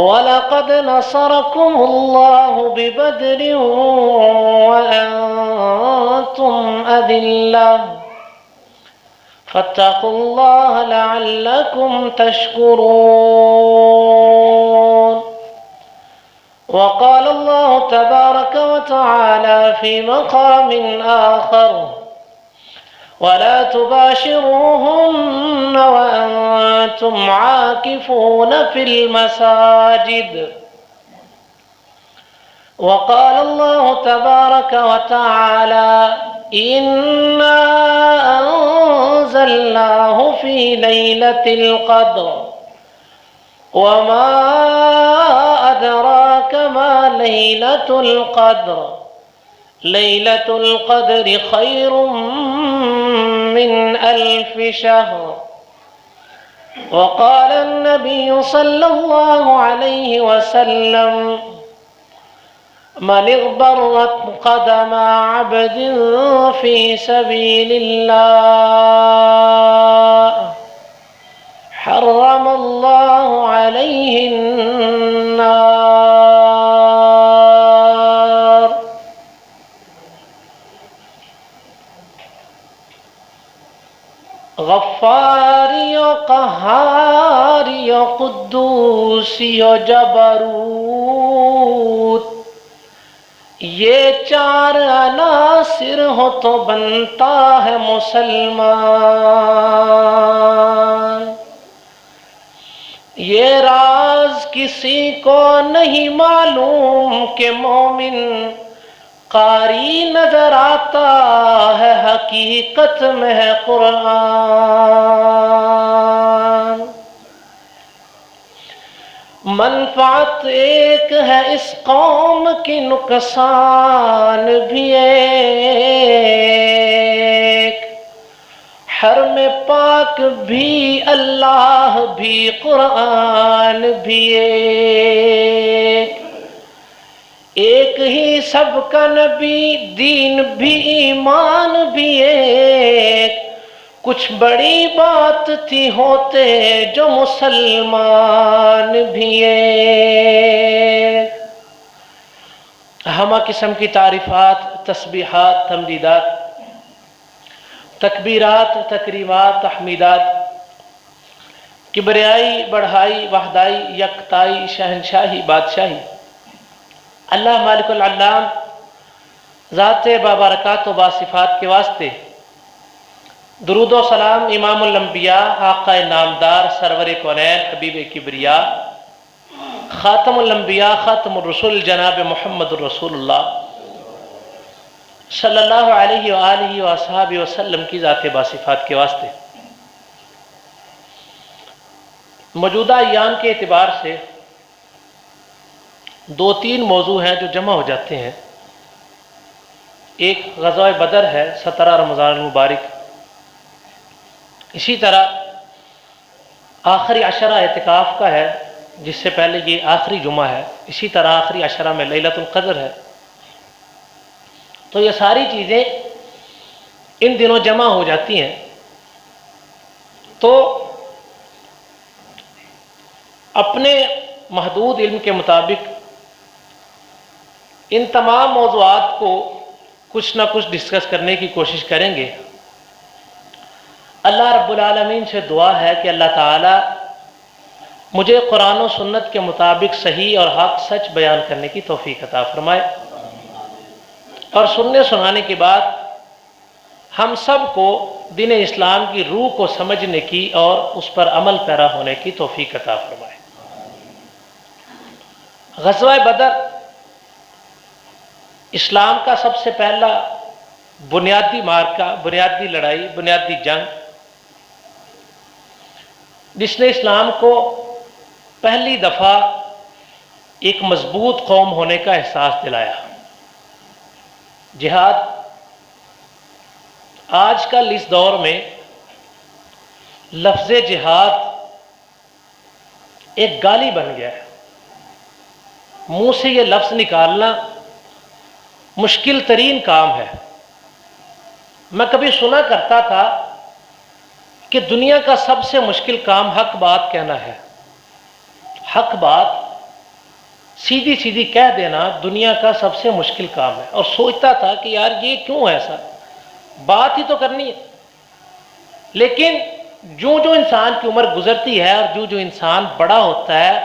وَلَقَدْ نَصَرَكُمُ اللَّهُ بِبَدْرٍ وَأَنْتُمْ أَذِلَّةٌ فَاتَّقُوا اللَّهَ لَعَلَّكُمْ تَشْكُرُونَ وقال الله تبارك وتعالى في مقام آخر ولا تباشروهن وأنتم عاكفون في المساجد وقال الله تبارك وتعالى إنا أنزلناه في ليلة القدر وما أدراك ما ليلة القدر ليلة القدر خير من 1000 شهر وقال النبي صلى الله عليه وسلم من اغبرت قدم عبد في سبيل الله حرم الله عليه النار. غفاری و قہاری و قدوسی و جبروت یہ 4 عناصر ہو تو بنتا ہے مسلمان. یہ راز کسی کو نہیں معلوم کہ مومن قاری نظر آتا ہے حقیقت میں ہے قرآن. منفعت ایک ہے اس قوم کی نقصان بھی ایک. حرم پاک بھی اللہ بھی قرآن بھی ایک ہی سب کا نبی دین بھی ایمان بھی ایک. کچھ بڑی بات تھی ہوتے جو مسلمان بھی ایک. ہمہ قسم کی تعریفات، تسبیحات، تمجیدات، تکبیرات، تکریمات، تحمیدات، کبریائی، بڑھائی، وحدائی، یکتائی، شہنشاہی، بادشاہی اللہ مالک العلام ذات بابرکات و باصفات کے واسطے. درود و سلام امام الانبیاء، آقا نامدار، سرور کونین، حبیب کبریا، خاتم الانبیاء، خاتم الرسول جناب محمد الرسول اللہ صلی اللہ علیہ وآلہ وصحبہ وسلم کی ذات باصفات کے واسطے. موجودہ ایام کے اعتبار سے 2-3 موضوع ہیں جو جمع ہو جاتے ہیں. ایک غزوہ بدر ہے 17 رمضان المبارک. اسی طرح آخری عشرہ اعتکاف کا ہے جس سے پہلے یہ آخری جمعہ ہے. اسی طرح آخری عشرہ میں لیلۃ القدر ہے. تو یہ ساری چیزیں ان دنوں جمع ہو جاتی ہیں. تو اپنے محدود علم کے مطابق ان تمام موضوعات کو کچھ نہ کچھ ڈسکس کرنے کی کوشش کریں گے. اللہ رب العالمین سے دعا ہے کہ اللہ تعالی مجھے قرآن و سنت کے مطابق صحیح اور حق سچ بیان کرنے کی توفیق عطا فرمائے، اور سننے سنانے کے بعد ہم سب کو دین اسلام کی روح کو سمجھنے کی اور اس پر عمل پیرا ہونے کی توفیق عطا فرمائے. غزوہ بدر اسلام کا سب سے پہلا بنیادی معرکہ، بنیادی لڑائی، بنیادی جنگ، جس نے اسلام کو پہلی دفعہ ایک مضبوط قوم ہونے کا احساس دلایا. جہاد آج کل اس دور میں لفظ جہاد ایک گالی بن گیا ہے. منہ سے یہ لفظ نکالنا مشکل ترین کام ہے. میں کبھی سنا کرتا تھا کہ دنیا کا سب سے مشکل کام حق بات کہنا ہے. حق بات سیدھی سیدھی کہہ دینا دنیا کا سب سے مشکل کام ہے، اور سوچتا تھا کہ یار یہ کیوں ایسا، بات ہی تو کرنی ہے۔ لیکن جو جو انسان کی عمر گزرتی ہے اور جو جو انسان بڑا ہوتا ہے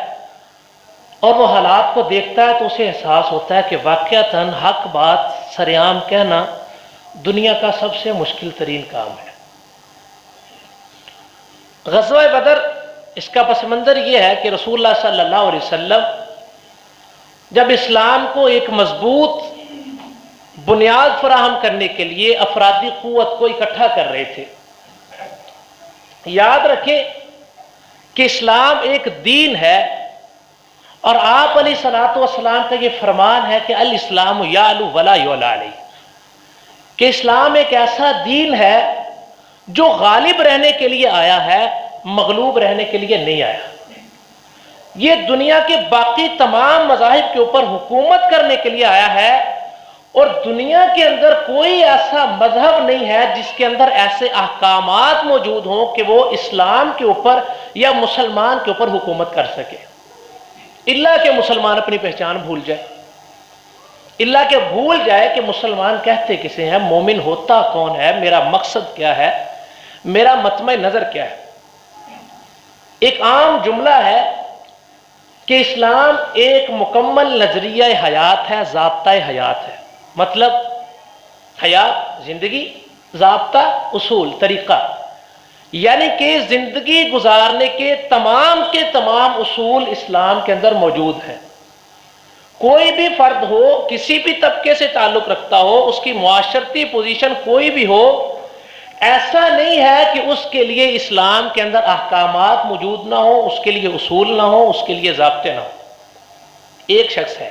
اور وہ حالات کو دیکھتا ہے تو اسے احساس ہوتا ہے کہ واقعتاً حق بات سریعام کہنا دنیا کا سب سے مشکل ترین کام ہے۔ غزوہ بدر، اس کا پس منظر یہ ہے کہ رسول اللہ صلی اللہ علیہ وسلم جب اسلام کو ایک مضبوط بنیاد فراہم کرنے کے لیے افرادی قوت کو اکٹھا کر رہے تھے۔ یاد رکھیں کہ اسلام ایک دین ہے، اور آپ علیہ الصلوۃ والسلام کا یہ فرمان ہے کہ الاسلام یعلو ولا یعلی علیہ، کہ اسلام ایک ایسا دین ہے جو غالب رہنے کے لیے آیا ہے، مغلوب رہنے کے لیے نہیں آیا۔ یہ دنیا کے باقی تمام مذاہب کے اوپر حکومت کرنے کے لیے آیا ہے، اور دنیا کے اندر کوئی ایسا مذہب نہیں ہے جس کے اندر ایسے احکامات موجود ہوں کہ وہ اسلام کے اوپر یا مسلمان کے اوپر حکومت کر سکے، اللہ کہ مسلمان اپنی پہچان بھول جائے، اللہ کہ بھول جائے کہ مسلمان کہتے کسے ہیں، مومن ہوتا کون ہے، میرا مقصد کیا ہے، میرا مطمع نظر کیا ہے۔ ایک عام جملہ ہے کہ اسلام ایک مکمل نظریہ حیات ہے، ضابطہ حیات ہے۔ مطلب حیات زندگی، ضابطہ اصول طریقہ، یعنی کہ زندگی گزارنے کے تمام اصول اسلام کے اندر موجود ہیں۔ کوئی بھی فرد ہو، کسی بھی طبقے سے تعلق رکھتا ہو، اس کی معاشرتی پوزیشن کوئی بھی ہو، ایسا نہیں ہے کہ اس کے لیے اسلام کے اندر احکامات موجود نہ ہو، اس کے لیے اصول نہ ہو، اس کے لیے ضابطے نہ ہو۔ ایک شخص ہے،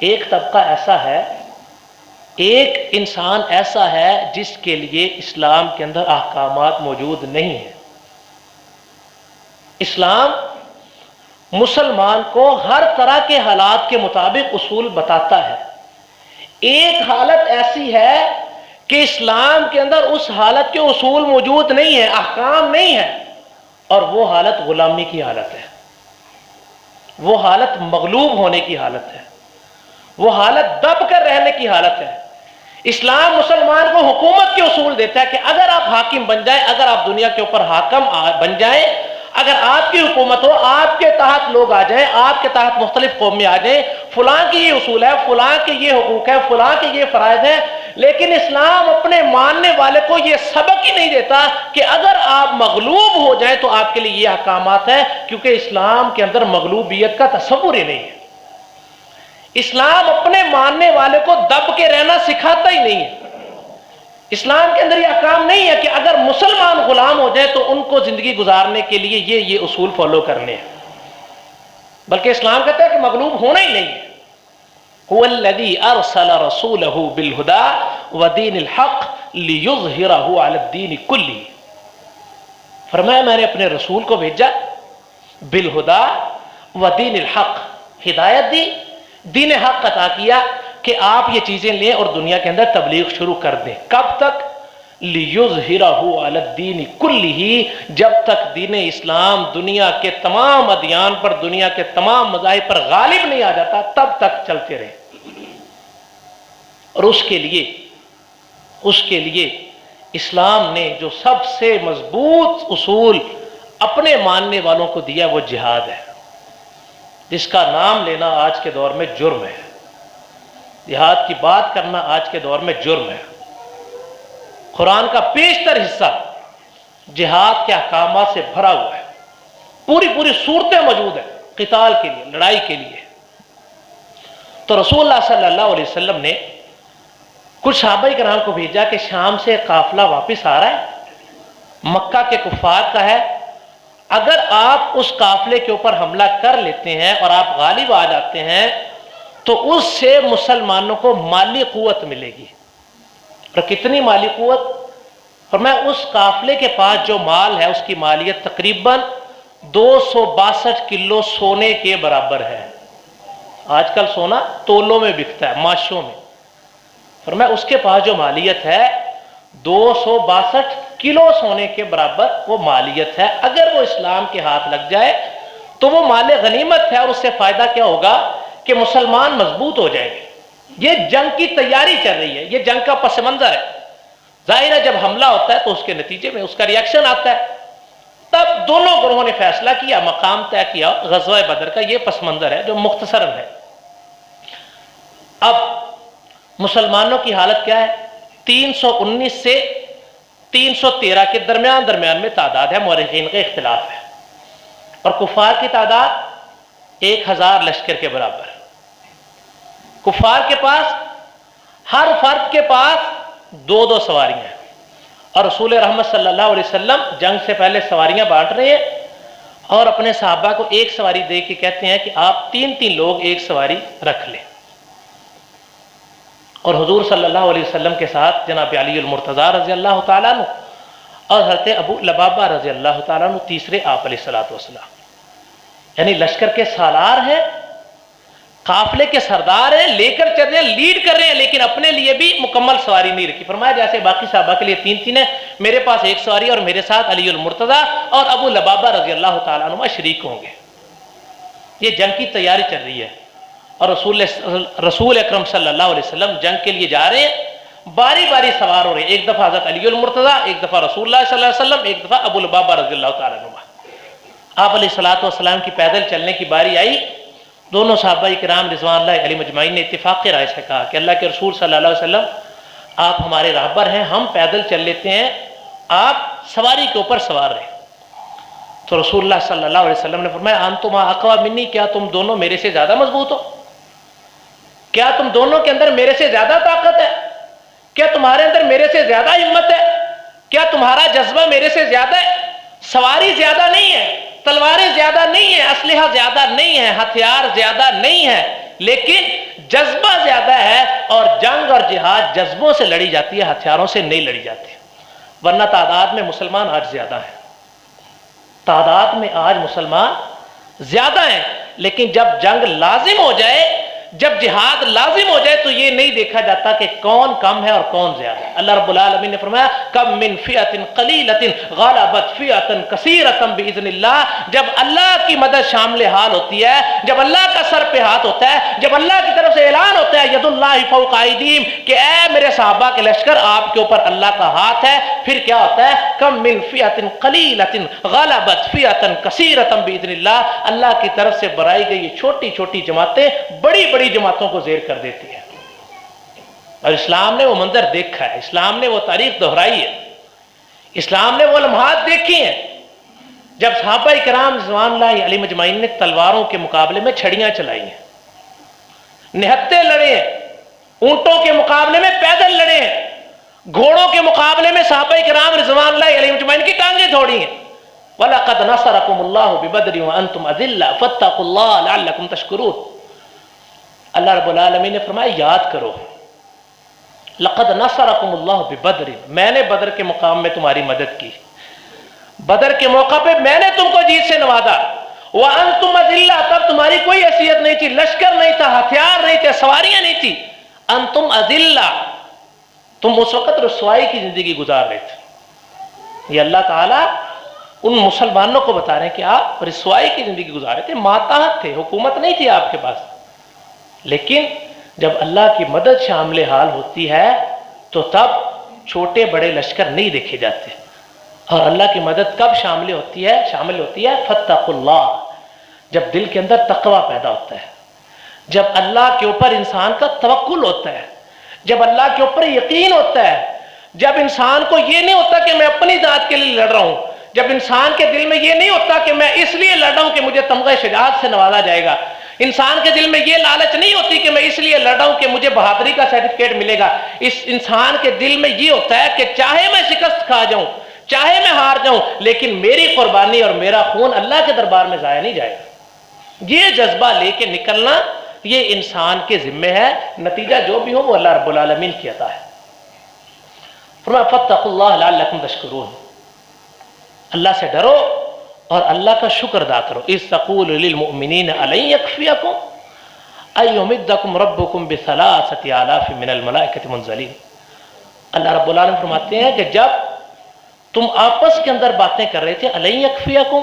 ایک طبقہ ایسا ہے، ایک انسان ایسا ہے جس کے لیے اسلام کے اندر احکامات موجود نہیں ہیں۔ اسلام مسلمان کو ہر طرح کے حالات کے مطابق اصول بتاتا ہے۔ ایک حالت ایسی ہے کہ اسلام کے اندر اس حالت کے اصول موجود نہیں ہیں، احکام نہیں ہیں، اور وہ حالت غلامی کی حالت ہے، وہ حالت مغلوب ہونے کی حالت ہے، وہ حالت دب کر رہنے کی حالت ہے۔ اسلام مسلمان کو حکومت کے اصول دیتا ہے کہ اگر آپ حاکم بن جائیں، اگر آپ دنیا کے اوپر حاکم بن جائیں، اگر آپ کی حکومت ہو، آپ کے تحت لوگ آ جائیں، آپ کے تحت مختلف قومیں آ جائیں، فلاں کی یہ اصول ہے، فلاں کے یہ حقوق ہے، فلاں کے یہ فرائض ہیں۔ لیکن اسلام اپنے ماننے والے کو یہ سبق ہی نہیں دیتا کہ اگر آپ مغلوب ہو جائیں تو آپ کے لیے یہ احکامات ہیں، کیونکہ اسلام کے اندر مغلوبیت کا تصور ہی نہیں ہے۔ اسلام اپنے ماننے والے کو دب کے رہنا سکھاتا ہی نہیں ہے۔ اسلام کے اندر یہ احکام نہیں ہے کہ اگر مسلمان غلام ہو جائے تو ان کو زندگی گزارنے کے لیے یہ اصول فالو کرنے ہیں، بلکہ اسلام کہتا ہے کہ مغلوب ہونا ہی نہیں ہے۔ هو الذي ارسل رسوله بالهدى ودين الحق ليظهره على الدين كله۔ فرمایا میں نے اپنے رسول کو بھیجا بالهدى ودين الحق، ہدایت دی، دین حق عطا کیا کہ آپ یہ چیزیں لیں اور دنیا کے اندر تبلیغ شروع کر دیں۔ کب تک؟ لِيُظْهِرَهُ عَلَى الدِّينِ كُلِّهِ، جب تک دین اسلام دنیا کے تمام ادیان پر، دنیا کے تمام مذاہب پر غالب نہیں آ جاتا، تب تک چلتے رہے۔ اور اس کے لیے اسلام نے جو سب سے مضبوط اصول اپنے ماننے والوں کو دیا وہ جہاد ہے، جس کا نام لینا آج کے دور میں جرم ہے۔ جہاد کی بات کرنا آج کے دور میں جرم ہے۔ قرآن کا بیشتر حصہ جہاد کے احکامات سے بھرا ہوا ہے، پوری صورتیں موجود ہیں قتال کے لیے، لڑائی کے لیے۔ تو رسول اللہ صلی اللہ علیہ وسلم نے کچھ صحابہ کرام کو بھیجا کہ شام سے قافلہ واپس آ رہا ہے، مکہ کے کفار کا ہے، اگر آپ اس قافلے کے اوپر حملہ کر لیتے ہیں اور آپ غالب آ جاتے ہیں تو اس سے مسلمانوں کو مالی قوت ملے گی۔ اور کتنی مالی قوت؟ اور میں اس قافلے کے پاس جو مال ہے اس کی مالیت تقریباً 262 کلو سونے کے برابر ہے۔ آج کل سونا تولوں میں بکتا ہے، ماشوں میں، اور میں اس کے پاس جو مالیت ہے 262 کلو سونے کے برابر وہ مالیت ہے۔ اگر وہ اسلام کے ہاتھ لگ جائے تو وہ مال غنیمت ہے، اور اس سے فائدہ کیا ہوگا کہ مسلمان مضبوط ہو جائیں گے۔ یہ جنگ کی تیاری چل رہی ہے، یہ جنگ کا پس منظر ہے۔ ظاہر ہے جب حملہ ہوتا ہے تو اس کے نتیجے میں اس کا ریاکشن آتا ہے۔ تب دونوں گروہوں نے فیصلہ کیا، مقام طے کیا غزوہ بدر کا۔ یہ پس منظر ہے جو مختصراً ہے۔ اب مسلمانوں کی حالت کیا ہے؟ 319 سے 313 کے درمیان میں تعداد ہے، مورخین کا اختلاف ہے، اور کفار کی تعداد 1000 لشکر کے برابر ہے۔ کفار کے پاس ہر فرد کے پاس 2 سواریاں ہیں، اور رسول رحمت صلی اللہ علیہ وسلم جنگ سے پہلے سواریاں بانٹ رہے ہیں، اور اپنے صحابہ کو ایک سواری دے کے کہتے ہیں کہ آپ 3 لوگ ایک سواری رکھ لیں۔ اور حضور صلی اللہ علیہ وسلم کے ساتھ جناب علی المرتضیٰ رضی اللہ تعالیٰ عنہ اور حضرت ابو لبابہ رضی اللہ تعالیٰ عنہ تیسرے آپ علیہ السلام، یعنی لشکر کے سالار ہیں، قافلے کے سردار ہیں، لے کر چل رہے ہیں، لیڈ کر رہے ہیں، لیکن اپنے لیے بھی مکمل سواری نہیں رکھی۔ فرمایا جیسے باقی صحابہ کے لیے 3 ہیں، میرے پاس 1 سواری، اور میرے ساتھ علی المرتضیٰ اور ابو لبابہ رضی اللہ تعالیٰ عنہ شریک ہوں گے۔ یہ جنگ کی تیاری چل رہی ہے، اور رسول اکرم صلی اللہ علیہ وسلم جنگ کے لیے جا رہے ہیں، باری باری سوار ہو رہے ہیں۔ ایک دفعہ حضرت علی المرتضیٰ، ایک دفعہ رسول اللہ صلی اللہ علیہ وسلم، ایک دفعہ ابو لبابہ رضی اللہ تعالیٰ عنہ۔ آپ علیہ السلام کی پیدل چلنے کی باری آئی، دونوں صحابہ کرام رضوان اللہ علیہم اجمعین نے اتفاق رائے سے کہا کہ اللہ کے رسول صلی اللہ علیہ وسلم آپ ہمارے راہبر ہیں، ہم پیدل چل لیتے ہیں، آپ سواری کے اوپر سوار رہیں۔ تو رسول اللہ صلی اللہ علیہ وسلم نے فرمایا انتما اقوی منی، کیا تم دونوں میرے سے زیادہ مضبوط ہو؟ کیا تم دونوں کے اندر میرے سے زیادہ طاقت ہے؟ کیا تمہارے اندر میرے سے زیادہ ہمت ہے؟ کیا تمہارا جذبہ میرے سے زیادہ ہے؟ سواری زیادہ نہیں ہے، تلواریں زیادہ نہیں ہیں، اسلحہ زیادہ نہیں ہے، ہتھیار زیادہ نہیں ہے، لیکن جذبہ زیادہ ہے، اور جنگ اور جہاد جذبوں سے لڑی جاتی ہے، ہتھیاروں سے نہیں لڑی جاتی۔ ورنہ تعداد میں مسلمان آج زیادہ ہیں، تعداد میں آج مسلمان زیادہ ہیں، لیکن جب جنگ لازم ہو جائے، جب جہاد لازم ہو جائے، تو یہ نہیں دیکھا جاتا کہ کون کم ہے اور کون زیادہ ہے۔ اللہ رب العالمین نے فرمایا کم من فئۃ قلیلۃ غلبت فئۃ کثیرۃ باذن اللہ۔ جب اللہ کی مدد شامل حال ہوتی ہے، جب اللہ کا سر پہ ہاتھ ہوتا ہے، جب اللہ کی طرف سے اعلان ہوتا ہے ید اللہ فوق ایدیہم کہ اے میرے صحابہ کے لشکر آپ کے اوپر اللہ کا ہاتھ ہے، پھر کیا ہوتا ہے؟ کم من فئۃ قلیلۃ غلبت فئۃ کثیرۃ باذن اللہ۔ اللہ کی طرف سے بنائی گئی یہ چھوٹی چھوٹی جماعتیں بڑی بڑی جماعتوں کو زیر کر دیتی ہے، اور اسلام نے وہ منظر دیکھا ہے، اسلام نے وہ تاریخ دہرائی ہے، اسلام نے وہ لمحات دیکھی ہیں جب صحابہ کرام رضوان اللہ علیہم اجمعین نے تلواروں کے مقابلے میں چھڑیاں چلائی ہیں، نہتے لڑے ہیں، اونٹوں کے مقابلے میں پیدل لڑے ہیں، گھوڑوں کے مقابلے میں صحابہ کرام رضوان اللہ علیہم اجمعین کی ٹانگیں توڑی ہیں۔ وَلَقَدْ نَصَرَكُمُ اللَّهُ بِبَدْرٍ وَأَنْتُمْ أَذِلَّةٌ فَاتَّقُوا اللَّهَ لَعَلَّكُمْ تَشْكُرُونَ۔ اللہ رب العالمین نے فرمایا یاد کرو، لقد نصرکم اللہ ببدر، میں نے بدر کے مقام میں تمہاری مدد کی، بدر کے موقع پہ میں نے تم کو جیت سے نوازا، وانتم اذلہ، تب تمہاری کوئی حیثیت نہیں تھی، لشکر نہیں تھا، ہتھیار نہیں تھے، سواریاں نہیں تھی، انتم اذلہ، تم اس وقت رسوائی کی زندگی گزار رہے تھے۔ یہ اللہ تعالیٰ ان مسلمانوں کو بتا رہے ہیں کہ آپ رسوائی کی زندگی گزار رہے تھے، ماتحت تھے، حکومت نہیں تھی آپ کے پاس، لیکن جب اللہ کی مدد شامل حال ہوتی ہے تو تب چھوٹے بڑے لشکر نہیں دیکھے جاتے، اور اللہ کی مدد کب شامل ہوتی ہے فاتقوا اللہ، جب دل کے اندر تقوی پیدا ہوتا ہے، جب اللہ کے اوپر انسان کا توکل ہوتا ہے، جب اللہ کے اوپر یقین ہوتا ہے، جب انسان کو یہ نہیں ہوتا کہ میں اپنی ذات کے لیے لڑ رہا ہوں، جب انسان کے دل میں یہ نہیں ہوتا کہ میں اس لیے لڑ رہا ہوں کہ مجھے تمغہ شجاعت سے نوازا جائے گا، انسان کے دل میں یہ لالچ نہیں ہوتی کہ میں اس لیے لڑ رہا ہوں کہ مجھے بہادری کا سرٹیفکیٹ ملے گا، اس انسان کے دل میں یہ ہوتا ہے کہ چاہے میں شکست کھا جاؤں، چاہے میں ہار جاؤں، لیکن میری قربانی اور میرا خون اللہ کے دربار میں ضائع نہیں جائے گا۔ یہ جذبہ لے کے نکلنا یہ انسان کے ذمہ ہے، نتیجہ جو بھی ہو وہ اللہ رب العالمین کی عطا ہے۔ فرمایا فاتقوا اللہ لعلکم تشکرون، اللہ سے ڈرو اور اللہ کا شکر ادا کرو۔ اذ تقول للمؤمنین الن یکفیکم ان یمدکم ربکم بثلاثۃ آلاف من الملائکۃ منزلین۔ اللہ رب العالمین فرماتے ہیں کہ جب تم آپس کے اندر باتیں کر رہے تھے الن یکفیکم،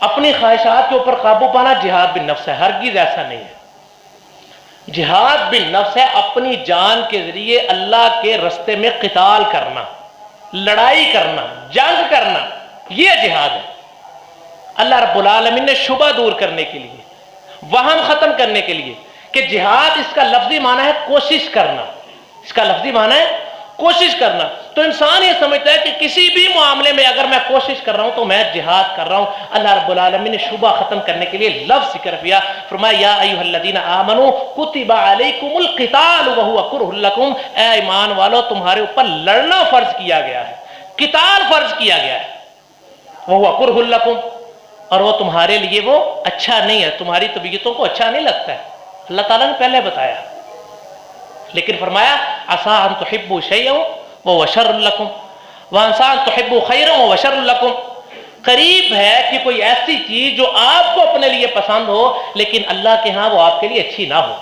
اپنی خواہشات کے اوپر قابو پانا جہاد بالنفس ہے، ہرگز ایسا نہیں ہے۔ جہاد بالنفس ہے اپنی جان کے ذریعے اللہ کے رستے میں قتال کرنا، لڑائی کرنا، جنگ کرنا، یہ جہاد ہے۔ اللہ رب العالمین نے شبہ دور کرنے کے لیے، وہم ختم کرنے کے لیے کہ جہاد اس کا لفظی معنی ہے کوشش کرنا، اس کا لفظی معنی ہے کوشش کرنا، تو انسان یہ سمجھتا ہے کہ کسی بھی معاملے میں اگر میں کوشش کر رہا ہوں تو میں جہاد کر رہا ہوں۔ اللہ رب العالمین نے شبہ ختم کرنے کے لیے لفظ ذکر کیا، فرمایا یا ایھا الذین آمنوا کتب علیکم القتال وہو کرہ لکم، اے ایمان والو تمہارے اوپر لڑنا فرض کیا گیا ہے، قتال فرض کیا گیا ہے، وہو کرہ لکم، اور وہ تمہارے لیے وہ اچھا نہیں ہے، تمہاری طبیعتوں کو اچھا نہیں لگتا ہے، اللہ تعالیٰ نے پہلے بتایا، لیکن فرمایا عسیٰ ان تحبوا شیئا وہو شر لکم وعسیٰ ان تحبوا خیرا وہو شر لکم، قریب ہے کہ کوئی ایسی چیز جو آپ کو اپنے لیے پسند ہو لیکن اللہ کے ہاں وہ آپ کے لیے اچھی نہ ہو،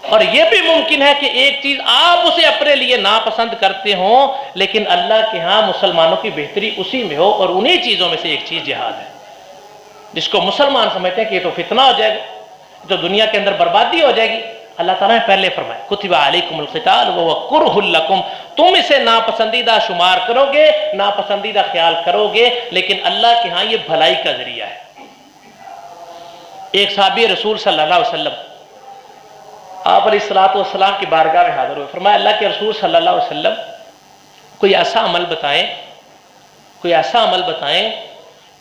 اور یہ بھی ممکن ہے کہ ایک چیز آپ اسے اپنے لیے ناپسند کرتے ہوں لیکن اللہ کے ہاں مسلمانوں کی بہتری اسی میں ہو، اور انہی چیزوں میں سے ایک چیز جہاد ہے، جس کو مسلمان سمجھتے ہیں کہ یہ تو فتنہ ہو جائے گا، جو دنیا کے اندر بربادی ہو جائے گی، اللہ تعالیٰ نے پہلے فرمایا کتب علیکم القتال وہو کرہ لکم، تم اسے ناپسندیدہ شمار کرو گے، ناپسندیدہ خیال کرو گے، لیکن اللہ کے ہاں یہ بھلائی کا ذریعہ ہے۔ ایک صحابی رسول صلی اللہ علیہ وسلم آپ علیہ الصلوۃ والسلام کی بارگاہ میں حاضر ہوئے، فرمایا اللہ کے رسول صلی اللہ علیہ وسلم کوئی ایسا عمل بتائیں، کوئی ایسا عمل بتائیں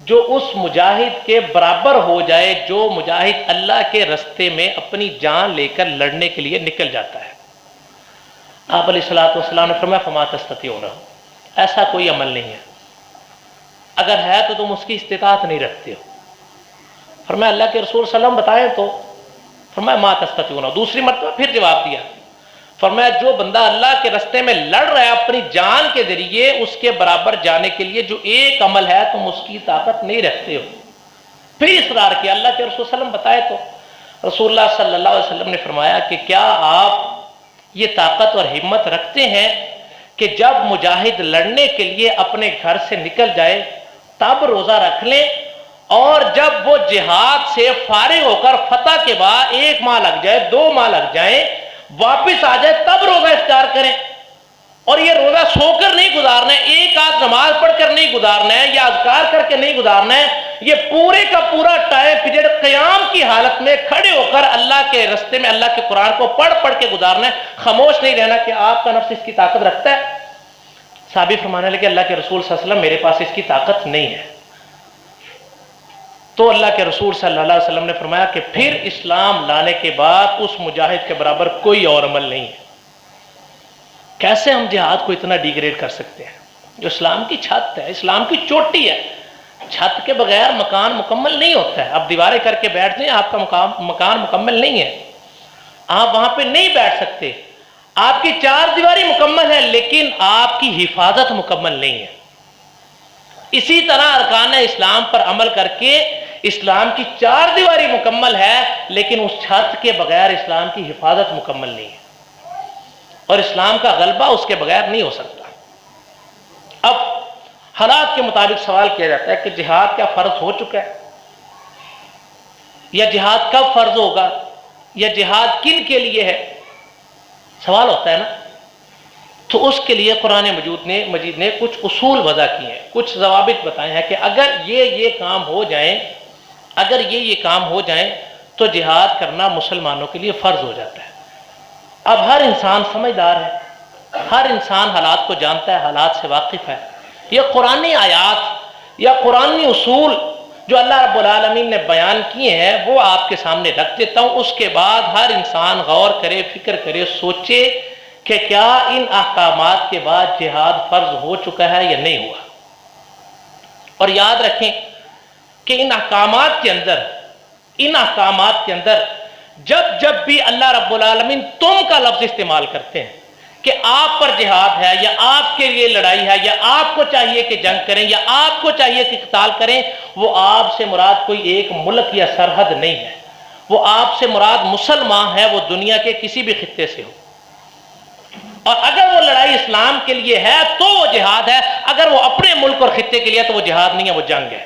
جو اس مجاہد کے برابر ہو جائے جو مجاہد اللہ کے رستے میں اپنی جان لے کر لڑنے کے لیے نکل جاتا ہے۔ آپ علیہ الصلوۃ والسلام نے فرمایا فما تستطیعون، ایسا کوئی عمل نہیں ہے، اگر ہے تو تم اس کی استطاعت نہیں رکھتے ہو۔ فرمایا اللہ کے رسول صلی اللہ علیہ وسلم بتائیں تو، فرمایا ما تستطیعون، دوسری مرتبہ پھر جواب دیا، فرمایا جو بندہ اللہ کے رستے میں لڑ رہا ہے اپنی جان کے ذریعے اس کے برابر جانے کے لیے جو ایک عمل ہے تم اس کی طاقت نہیں رکھتے ہو۔ پھر اصرار کیا، اللہ کے رسول صلی اللہ علیہ وسلم بتائے تو، رسول اللہ صلی اللہ علیہ وسلم نے فرمایا کہ کیا آپ یہ طاقت اور ہمت رکھتے ہیں کہ جب مجاہد لڑنے کے لیے اپنے گھر سے نکل جائے تب روزہ رکھ لیں، اور جب وہ جہاد سے فارغ ہو کر فتح کے بعد 1 ماہ لگ جائے 2 ماہ لگ جائیں واپس آ جائے تب روزہ افطار کریں، اور یہ روزہ سو کر نہیں گزارنا ہے، ایک آدھ نماز پڑھ کر نہیں گزارنا ہے یا اذکار کر کے نہیں گزارنا ہے، یہ پورے کا پورا ٹائم پیریڈ قیام کی حالت میں کھڑے ہو کر اللہ کے رستے میں اللہ کے قرآن کو پڑھ پڑھ کے گزارنا ہے، خاموش نہیں رہنا کہ آپ کا نفس اس کی طاقت رکھتا ہے۔ صحابی فرمانے لگے اللہ کے رسول صلی اللہ علیہ وسلم میرے پاس اس کی طاقت نہیں ہے۔ تو اللہ کے رسول صلی اللہ علیہ وسلم نے فرمایا کہ پھر اسلام لانے کے بعد اس مجاہد کے برابر کوئی اور عمل نہیں ہے۔ کیسے ہم جہاد کو اتنا ڈیگریڈ کر سکتے ہیں؟ جو اسلام کی چھت ہے، اسلام کی چوٹی ہے، چھت کے بغیر مکان مکمل نہیں ہوتا ہے۔ آپ دیواریں کر کے بیٹھ جائیں، آپ کا مکان مکمل نہیں ہے، آپ وہاں پہ نہیں بیٹھ سکتے۔ آپ کی 4 دیواری مکمل ہے لیکن آپ کی حفاظت مکمل نہیں ہے۔ اسی طرح ارکان اسلام پر عمل کر کے اسلام کی 4 دیواری مکمل ہے لیکن اس چھت کے بغیر اسلام کی حفاظت مکمل نہیں ہے، اور اسلام کا غلبہ اس کے بغیر نہیں ہو سکتا۔ اب حالات کے مطابق سوال کیا جاتا ہے کہ جہاد کیا فرض ہو چکا ہے، یا جہاد کب فرض ہوگا، یا جہاد کن کے لیے ہے، سوال ہوتا ہے نا۔ تو اس کے لیے قرآن مجید نے کچھ اصول وضع کیے ہیں، کچھ ضوابط بتائے ہیں کہ اگر یہ کام ہو جائیں، اگر یہ کام ہو جائیں تو جہاد کرنا مسلمانوں کے لیے فرض ہو جاتا ہے۔ اب ہر انسان سمجھدار ہے، ہر انسان حالات کو جانتا ہے، حالات سے واقف ہے۔ یہ قرآنی آیات یا قرآنی اصول جو اللہ رب العالمین نے بیان کیے ہیں وہ آپ کے سامنے رکھ دیتا ہوں، اس کے بعد ہر انسان غور کرے، فکر کرے، سوچے کہ کیا ان احکامات کے بعد جہاد فرض ہو چکا ہے یا نہیں ہوا۔ اور یاد رکھیں کہ ان احکامات کے اندر جب بھی اللہ رب العالمین تم کا لفظ استعمال کرتے ہیں کہ آپ پر جہاد ہے یا آپ کے لیے لڑائی ہے یا آپ کو چاہیے کہ جنگ کریں یا آپ کو چاہیے کہ قتال کریں، وہ آپ سے مراد کوئی ایک ملک یا سرحد نہیں ہے، وہ آپ سے مراد مسلمان ہے، وہ دنیا کے کسی بھی خطے سے ہو۔ اور اگر وہ لڑائی اسلام کے لیے ہے تو وہ جہاد ہے، اگر وہ اپنے ملک اور خطے کے لیے تو وہ جہاد نہیں ہے، وہ جنگ ہے۔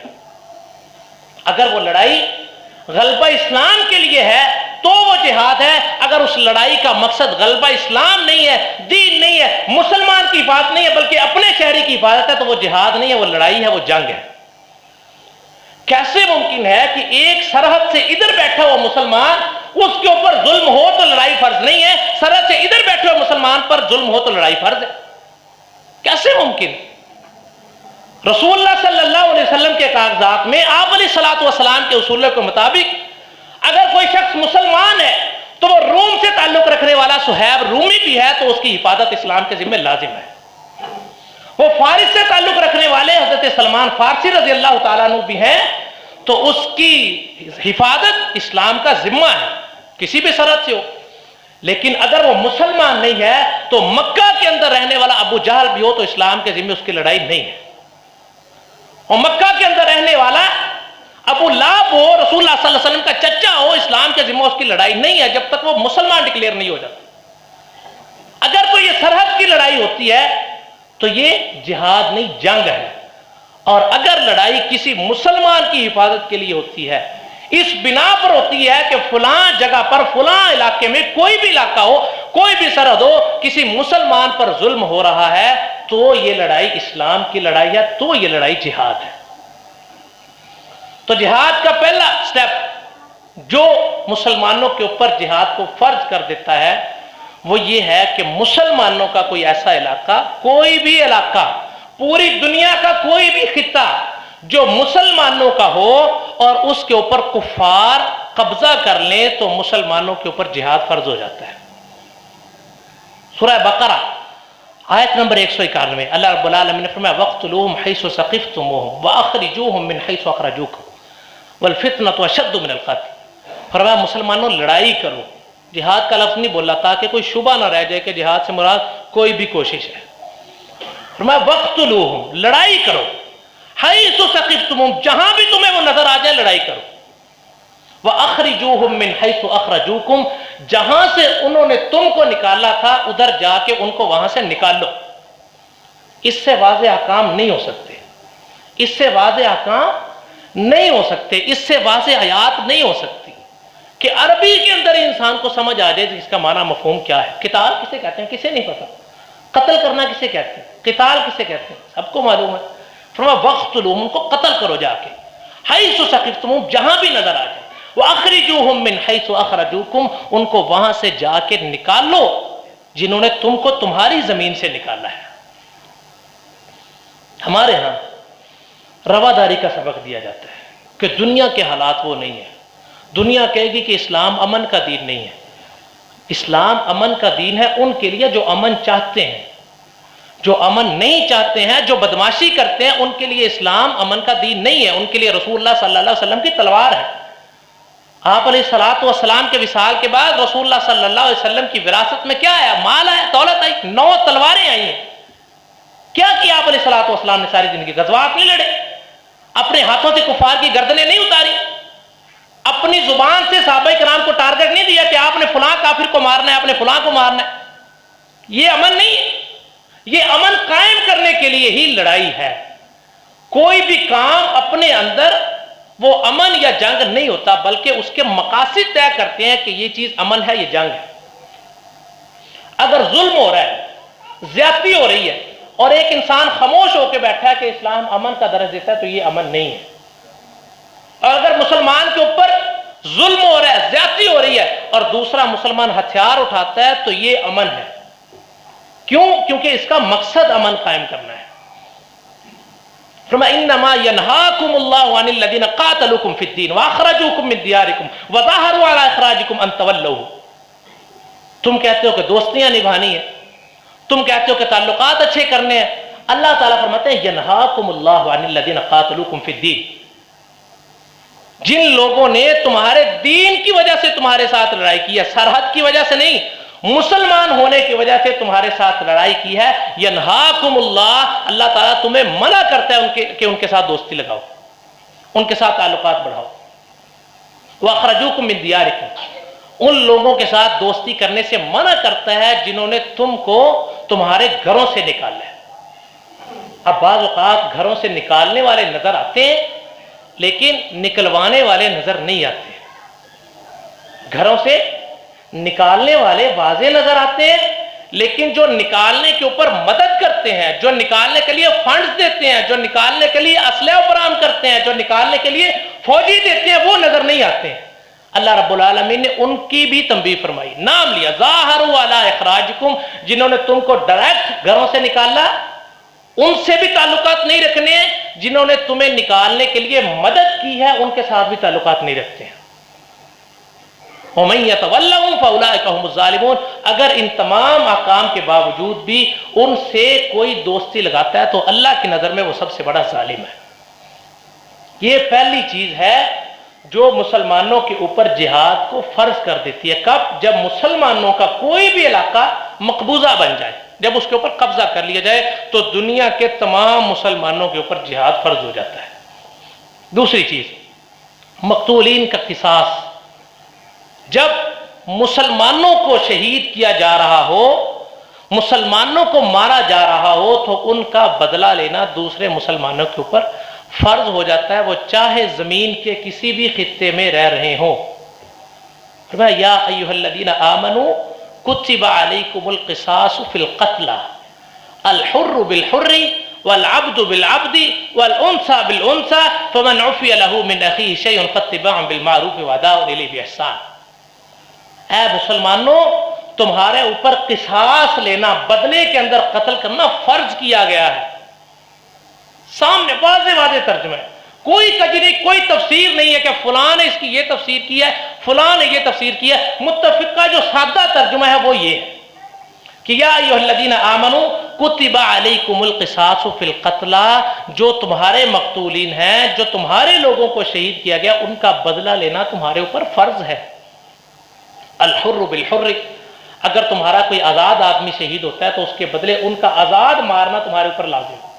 اگر وہ لڑائی غلبہ اسلام کے لیے ہے تو وہ جہاد ہے. اگر اس لڑائی کا مقصد غلبہ اسلام نہیں ہے، دین نہیں ہے، مسلمان کی حفاظت نہیں ہے، بلکہ اپنے شہری کی حفاظت ہے، تو وہ جہاد نہیں ہے، وہ لڑائی ہے، وہ جنگ ہے. کیسے ممکن ہے کہ ایک سرحد سے ادھر بیٹھا ہوا مسلمان اس کے اوپر ظلم ہو تو لڑائی فرض نہیں ہے، سرحد سے ادھر بیٹھے ہوئے مسلمان پر ظلم ہو تو لڑائی فرض ہے؟ کیسے ممکن؟ رسول اللہ صلی اللہ علیہ وسلم کے کاغذات میں آپ علیہ الصلوۃ والسلام کے اصولوں کے مطابق اگر کوئی شخص مسلمان ہے تو وہ روم سے تعلق رکھنے والا صہیب رومی بھی ہے تو اس کی حفاظت اسلام کے ذمہ لازم ہے. وہ فارس سے تعلق رکھنے والے حضرت سلمان فارسی رضی اللہ تعالیٰ عنہ بھی ہیں تو اس کی حفاظت اسلام کا ذمہ ہے، کسی بھی سرحد سے ہو. لیکن اگر وہ مسلمان نہیں ہے تو مکہ کے اندر رہنے والا ابو جہل بھی ہو تو اسلام کے ذمہ اس کی لڑائی نہیں ہے. اور مکہ کے اندر رہنے والا ابو لہب ہو، رسول اللہ صلی اللہ علیہ وسلم کا چچا ہو، اسلام کے ذمہ اس کی لڑائی نہیں ہے جب تک وہ مسلمان ڈکلیئر نہیں ہو جاتا. اگر کوئی یہ سرحد کی لڑائی ہوتی ہے تو یہ جہاد نہیں، جنگ ہے. اور اگر لڑائی کسی مسلمان کی حفاظت کے لیے ہوتی ہے، اس بنا پر ہوتی ہے کہ فلاں جگہ پر فلاں علاقے میں کوئی بھی علاقہ ہو، کوئی بھی سرحد ہو، کسی مسلمان پر ظلم ہو رہا ہے تو یہ لڑائی اسلام کی لڑائی ہے، تو یہ لڑائی جہاد ہے. تو جہاد کا پہلا سٹیپ جو مسلمانوں کے اوپر جہاد کو فرض کر دیتا ہے وہ یہ ہے کہ مسلمانوں کا کوئی ایسا علاقہ، کوئی بھی علاقہ، پوری دنیا کا کوئی بھی خطہ جو مسلمانوں کا ہو اور اس کے اوپر کفار قبضہ کر لیں تو مسلمانوں کے اوپر جہاد فرض ہو جاتا ہے. سورہ بقرہ آیت نمبر 191 اللہ رب العالمین نے فرمایا وَاقْتُلُوهُمْ حَيْثُ ثَقِفْتُمُوهُمْ وَأَخْرِجُوهُمْ مِنْ حَيْثُ أَخْرَجُوكُمْ وَالْفِتْنَةُ أَشَدُّ مِنَ الْقَتْلِ. فرمایا مسلمانوں لڑائی کرو. جہاد کا لفظ نہیں بولا تاکہ کوئی شبہ نہ رہ جائے کہ جہاد سے مراد کوئی بھی کوشش ہے. فرمایا وَاقْتُلُوهُمْ لڑائی کرو، حَيْثُ ثَقِفْتُمُوهُمْ جہاں بھی تمہیں وہ نظر آ جائے لڑائی کرو. وَأَخْرِجُوهُمْ مِنْ حَيْثُ أَخْرَجُوكُمْ جہاں سے انہوں نے تم کو نکالا تھا ادھر جا کے ان کو وہاں سے نکال لو. اس سے واضح احکام نہیں ہو سکتے، اس سے واضح احکام نہیں ہو سکتے، اس سے واضح آیات نہیں ہو سکتی کہ عربی کے اندر انسان کو سمجھ آ جائے اس کا معنی مفہوم کیا ہے. قتال کسے کہتے ہیں کسے نہیں پتا، قتل کرنا کسے کہتے ہیں، قتال کسے کہتے ہیں سب کو معلوم ہے. فرمایا وَاقْتُلُوهُمْ ان کو قتل کرو جا کے، حَيْثُ ثَقِفْتُمُوهُمْ جہاں بھی نظر آ جائے، وَأَخْرِجُوهُمْ مِنْ حَيْثُ أَخْرَجُوكُمْ ان کو وہاں سے جا کے نکال لو جنہوں نے تم کو تمہاری زمین سے نکالا ہے. ہمارے ہاں رواداری کا سبق دیا جاتا ہے کہ دنیا کے حالات وہ نہیں ہیں. دنیا کہے گی کہ اسلام امن کا دین نہیں ہے. اسلام امن کا دین ہے ان کے لیے جو امن چاہتے ہیں. جو امن نہیں چاہتے ہیں، جو بدماشی کرتے ہیں، ان کے لیے اسلام امن کا دین نہیں ہے. ان کے لیے رسول اللہ صلی اللہ علیہ وسلم کی تلوار ہے. آپ علیہ الصلوۃ والسلام کے وصال کے بعد رسول اللہ صلی اللہ علیہ وسلم کی وراثت میں کیا آیا؟ مال آیا، دولت آئی، 9 تلواریں آئی ہیں. کیا کیا آپ علیہ الصلوۃ والسلام نے ساری زندگی؟ غزوات نہیں لڑے، اپنے ہاتھوں سے کفار کی گردنیں نہیں اتاری، اپنی زبان سے صحابہ کرام کو ٹارگٹ نہیں دیا کہ آپ نے فلاں کافر کو مارنا ہے، آپ نے فلاں کو مارنا ہے. یہ امن نہیں ہے. یہ امن قائم کرنے کے لیے ہی لڑائی ہے. کوئی بھی کام اپنے اندر وہ امن یا جنگ نہیں ہوتا بلکہ اس کے مقاصد طے کرتے ہیں کہ یہ چیز امن ہے، یہ جنگ ہے. اگر ظلم ہو رہا ہے، زیادتی ہو رہی ہے اور ایک انسان خاموش ہو کے بیٹھا ہے کہ اسلام امن کا درجہ دیتا ہے تو یہ امن نہیں ہے. اور اگر مسلمان کے اوپر ظلم ہو رہا ہے، زیادتی ہو رہی ہے اور دوسرا مسلمان ہتھیار اٹھاتا ہے تو یہ امن ہے. کیوں؟ کیونکہ اس کا مقصد امن قائم کرنا ہے. فرمایا انما ينهاكم الله عن الذين قاتلوكم في الدين واخرجوكم من دياركم وظاهروا على اخراجكم ان تولوه. تم کہتے ہو کہ دوستیاں نبھانی ہیں، تم کہتے ہو کہ تعلقات اچھے کرنے ہیں. اللہ تعالیٰ فرماتے ہیں ينهاكم الله عن الذين قاتلوكم في الدين. جن لوگوں نے تمہارے دین کی وجہ سے تمہارے ساتھ لڑائی کی ہے، سرحد کی وجہ سے نہیں، مسلمان ہونے کی وجہ سے تمہارے ساتھ لڑائی کی ہے. ینہاکم اللہ، اللہ تعالیٰ تمہیں منع کرتا ہے کہ ان کے ساتھ دوستی لگاؤ، ان کے ساتھ تعلقات بڑھاؤ. وَأَخْرَجُوكُم مِّن دِيَارِكُمْ ان لوگوں کے ساتھ دوستی کرنے سے منع کرتا ہے جنہوں نے تم کو تمہارے گھروں سے نکالا ہے. اب بعض اوقات گھروں سے نکالنے والے نظر آتے ہیں لیکن نکلوانے والے نظر نہیں آتے. گھروں سے نکالنے والے واضح نظر آتے ہیں، لیکن جو نکالنے کے اوپر مدد کرتے ہیں، جو نکالنے کے لیے فنڈز دیتے ہیں، جو نکالنے کے لیے اسلحہ فراہم کرتے ہیں، جو نکالنے کے لیے فوجی دیتے ہیں، وہ نظر نہیں آتے ہیں. اللہ رب العالمین نے ان کی بھی تنبیہ فرمائی، نام لیا ظاہروا علی اخراجکم، جنہوں نے تم کو ڈائریکٹ گھروں سے نکالا ان سے بھی تعلقات نہیں رکھنے، جنہوں نے تمہیں نکالنے کے لیے مدد کی ہے ان کے ساتھ بھی تعلقات نہیں رکھتے ہیں. وَمَن يَتَوَلَّهُمْ فَأُولَٰئِكَ هُمُ الظَّالِمُونَ. اگر ان تمام احکام کے باوجود بھی ان سے کوئی دوستی لگاتا ہے تو اللہ کی نظر میں وہ سب سے بڑا ظالم ہے. یہ پہلی چیز ہے جو مسلمانوں کے اوپر جہاد کو فرض کر دیتی ہے. کب؟ جب مسلمانوں کا کوئی بھی علاقہ مقبوضہ بن جائے، جب اس کے اوپر قبضہ کر لیا جائے تو دنیا کے تمام مسلمانوں کے اوپر جہاد فرض ہو جاتا ہے. دوسری چیز، مقتولین کا قصاص. جب مسلمانوں کو شہید کیا جا رہا ہو، مسلمانوں کو مارا جا رہا ہو تو ان کا بدلہ لینا دوسرے مسلمانوں کے اوپر فرض ہو جاتا ہے، وہ چاہے زمین کے کسی بھی خطے میں رہ رہے ہوں. فرمایا یا ایھا الذین آمنوا کتب علیکم القصاص فی القتلى الحر بالحر والعبد بالعبد والانثى بالانثى فمن عفی له من اخیہ شیء فاتباع بالمعروف واداء الیہ باحسان. اے مسلمانوں، تمہارے اوپر قصاص لینا، بدلے کے اندر قتل کرنا فرض کیا گیا ہے. سامنے واضح ترجمہ ہے، کوئی کجری، کوئی تفسیر نہیں ہے کہ فلاں نے اس کی یہ تفسیر کی ہے، فلاں نے یہ تفسیر کی ہے. متفقہ جو سادہ ترجمہ ہے وہ یہ ہے کہ یا ایھا الذین آمنوا کتب علیکم القصاص فی القتلى، جو تمہارے مقتولین ہیں، جو تمہارے لوگوں کو شہید کیا گیا، ان کا بدلہ لینا تمہارے اوپر فرض ہے. الحر بالحر، اگر تمہارا کوئی آزاد آدمی شہید ہوتا ہے تو اس کے بدلے ان کا آزاد مارنا تمہارے اوپر لازم ہے.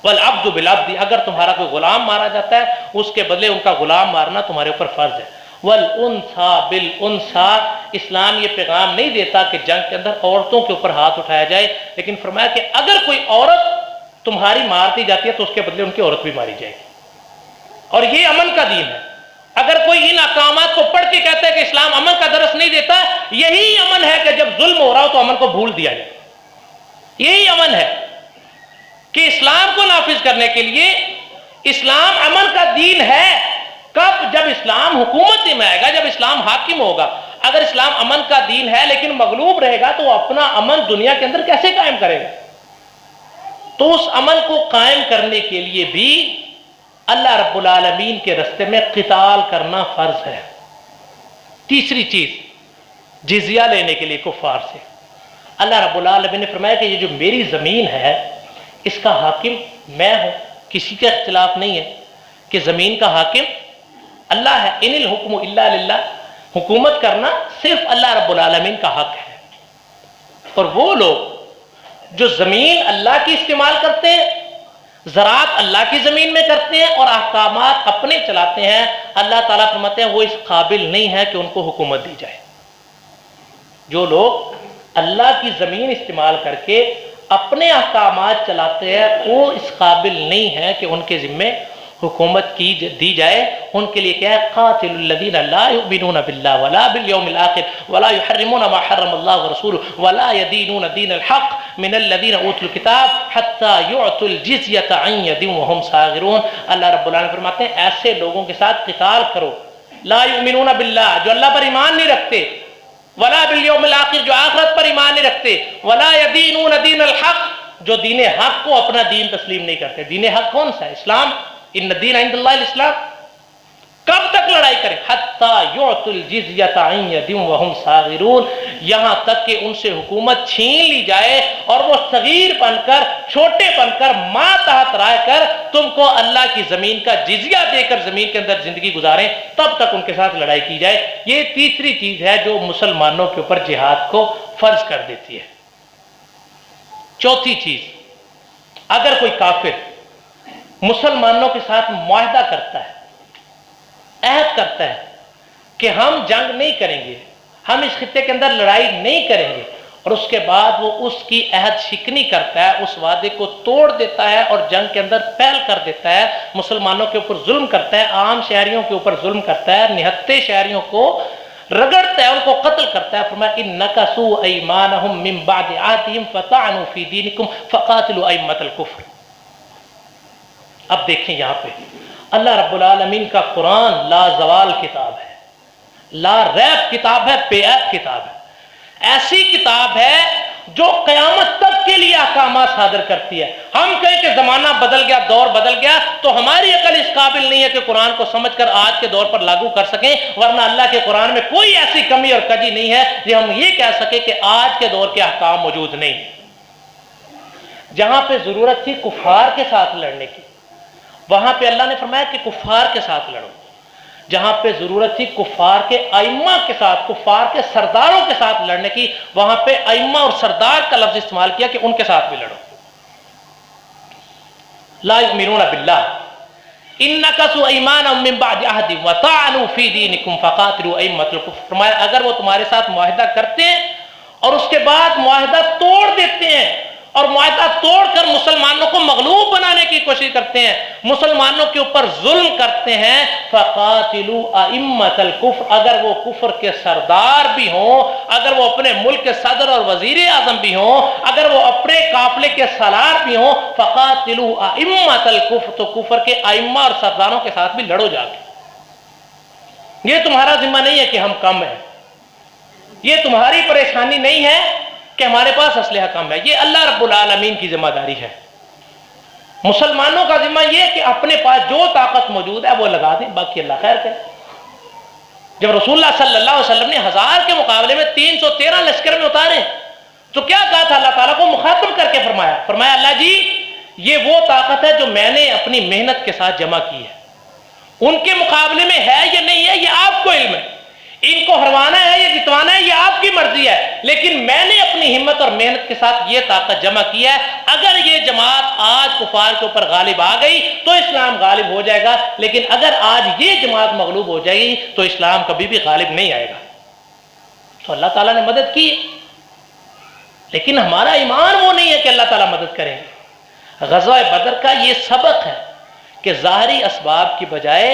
والعبد بالعبد، اگر تمہارا کوئی غلام مارا جاتا ہے اس کے بدلے ان کا غلام مارنا تمہارے اوپر فرض ہے. والانثى بالانثى، اسلام یہ پیغام نہیں دیتا کہ جنگ کے اندر عورتوں کے اوپر ہاتھ اٹھایا جائے، لیکن فرمایا کہ اگر کوئی عورت تمہاری مارتی جاتی ہے تو اس کے بدلے ان کی عورت بھی ماری جائے گی. اور یہ امن کا دین ہے. اگر کوئی ان احکامات کو پڑھ کے کہتا ہے کہ اسلام امن کا درس نہیں دیتا، یہی امن ہے کہ جب ظلم ہو رہا ہو تو امن کو بھول دیا جائے. یہی امن ہے کہ اسلام کو نافذ کرنے کے لیے اسلام امن کا دین ہے. کب؟ جب اسلام حکومت میں آئے گا، جب اسلام حاکم ہوگا. اگر اسلام امن کا دین ہے لیکن مغلوب رہے گا تو وہ اپنا امن دنیا کے اندر کیسے قائم کرے گا؟ تو اس امن کو قائم کرنے کے لیے بھی اللہ رب العالمین کے راستے میں قتال کرنا فرض ہے. تیسری چیز، جزیہ لینے کے لیے کفار سے. اللہ رب العالمین نے فرمایا کہ یہ جو میری زمین ہے اس کا حاکم میں ہوں. کسی کا اختلاف نہیں ہے کہ زمین کا حاکم اللہ ہے. ان الحکم الا للہ، حکومت کرنا صرف اللہ رب العالمین کا حق ہے. اور وہ لوگ جو زمین اللہ کی استعمال کرتے ہیں، زراعت اللہ کی زمین میں کرتے ہیں اور احکامات اپنے چلاتے ہیں، اللہ تعالیٰ فرماتے ہیں وہ اس قابل نہیں ہے کہ ان کو حکومت دی جائے. جو لوگ اللہ کی زمین استعمال کر کے اپنے احکامات چلاتے ہیں وہ اس قابل نہیں ہے کہ ان کے ذمے حکومت کی دی جائے. ان کے لیے کیا ہے؟ قاتل الذین لا یؤمنون باللہ ولا بالیوم الآخر ولا یحرمون ما حرم اللہ ورسولہ ولا یدینون دین الحق من الذین اوتوا الکتاب حتی یعطوا الجزیۃ عن ید وهم صاغرون. اللہ رب العالمین فرماتے ہیں ایسے لوگوں کے ساتھ قتال کرو، لا یؤمنون باللہ، جو اللہ پر ایمان نہیں رکھتے، ولا بالیوم الآخر، جو آخرت پر ایمان نہیں رکھتے، ولا یدینون دین الحق، جو دین حق کو اپنا دین تسلیم نہیں کرتے. دین حق کون سا ہے؟ اسلام. ان الدین عند اللہ الاسلام. کب تک لڑائی کریں؟ حتی یعطوا الجزیۃ عن ید وهم صاغرون، یہاں تک کہ ان سے حکومت چھین لی جائے اور وہ صغیر بن کر، چھوٹے بن کر، ماں تحت رہ کر تم کو اللہ کی زمین کا جزیہ دے کر زمین کے اندر زندگی گزاریں، تب تک ان کے ساتھ لڑائی کی جائے. یہ تیسری چیز ہے جو مسلمانوں کے اوپر جہاد کو فرض کر دیتی ہے. چوتھی چیز، اگر کوئی کافر مسلمانوں کے ساتھ معاہدہ کرتا ہے، عہد کرتا ہے کہ ہم جنگ نہیں کریں گے، ہم اس خطے کے اندر لڑائی نہیں کریں گے، اور اس کے بعد وہ اس کی عہد شکنی کرتا ہے، اس وعدے کو توڑ دیتا ہے اور جنگ کے اندر پھیل کر دیتا ہے، مسلمانوں کے اوپر ظلم کرتا ہے، عام شہریوں کے اوپر ظلم کرتا ہے، نہتے شہریوں کو رگڑتا ہے، ان کو قتل کرتا ہے۔ فرمایا اِنَّكَسُوا أَيْمَانَهُمْ مِنْ بَعْدِ عَهْدِهِمْ فَطَعَنُوا فِي دِينِكُمْ فَقَاتِلُوا أَئِمَّةَ الْكُفْرِ۔ اب دیکھیں یہاں پہ اللہ رب العالمین کا قرآن لازوال کتاب ہے، لا ریب کتاب ہے، بے عیب کتاب ہے، ایسی کتاب ہے جو قیامت تک کے لیے احکامات صادر کرتی ہے۔ ہم کہیں کہ زمانہ بدل گیا، دور بدل گیا، تو ہماری عقل اس قابل نہیں ہے کہ قرآن کو سمجھ کر آج کے دور پر لاگو کر سکیں، ورنہ اللہ کے قرآن میں کوئی ایسی کمی اور کجی نہیں ہے کہ ہم یہ کہہ سکیں کہ آج کے دور کے احکام موجود نہیں۔ جہاں پہ ضرورت تھی کفار کے ساتھ لڑنے کی، وہاں پہ اللہ نے فرمایا کہ کفار کے ساتھ لڑو۔ جہاں پہ ضرورت تھی کفار کے ائمہ کے ساتھ، کفار کے سرداروں کے ساتھ لڑنے کی، وہاں پہ ائمہ اور سردار کا لفظ استعمال کیا کہ ان کے ساتھ بھی لڑو۔ لا یؤمنون باللہ اِنَّكَسُوا أَيْمَانَهُمْ مِنْ بَعْدِ عَهْدِهِمْ وَطَعَنُوا فِي دِينِكُمْ فَقَاتِلُوا أَئِمَّةَ الْكُفْرِ۔ فرمایا اگر وہ تمہارے ساتھ معاہدہ کرتے ہیں اور اس کے بعد معاہدہ توڑ دیتے ہیں اور معاہدہ توڑ کر مسلمانوں کو مغلوب بنانے کی کوشش کرتے ہیں، مسلمانوں کے اوپر ظلم کرتے ہیں، فَقَاتِلُوا أَئِمَّةَ الْكُفْرِ، اگر وہ کفر کے سردار بھی ہوں، اگر وہ اپنے ملک کے صدر اور وزیر اعظم بھی ہوں، اگر وہ اپنے قافلے کے سالار بھی ہوں، فَقَاتِلُوا أَئِمَّةَ الْكُفْرِ، تو کفر کے ائمہ اور سرداروں کے ساتھ بھی لڑو جا کے۔ یہ تمہارا ذمہ نہیں ہے کہ ہم کم ہیں، یہ تمہاری پریشانی نہیں ہے کہ ہمارے پاس اسلحہ کم ہے، یہ اللہ رب العالمین کی ذمہ داری ہے۔ مسلمانوں کا ذمہ یہ ہے کہ اپنے پاس جو طاقت موجود ہے وہ لگا دیں، باقی اللہ خیر کرے۔ جب رسول اللہ صلی اللہ علیہ وسلم نے 1000 کے مقابلے میں 313 لشکر میں اتارے تو کیا کہا تھا؟ اللہ تعالیٰ کو مخاطب کر کے فرمایا اللہ جی یہ وہ طاقت ہے جو میں نے اپنی محنت کے ساتھ جمع کی ہے، ان کے مقابلے میں ہے یا نہیں ہے یہ آپ کو علم ہے، ان کو ہروانا ہے یا جتوانا ہے یہ آپ کی مرضی ہے، لیکن میں نے اپنی ہمت اور محنت کے ساتھ یہ طاقت جمع کی ہے۔ اگر یہ جماعت آج کفار کے اوپر غالب آ گئی تو اسلام غالب ہو جائے گا، لیکن اگر آج یہ جماعت مغلوب ہو جائے گی تو اسلام کبھی بھی غالب نہیں آئے گا۔ تو اللہ تعالیٰ نے مدد کی، لیکن ہمارا ایمان وہ نہیں ہے کہ اللہ تعالیٰ مدد کریں گے۔ غزوہ بدر کا یہ سبق ہے کہ ظاہری اسباب کی بجائے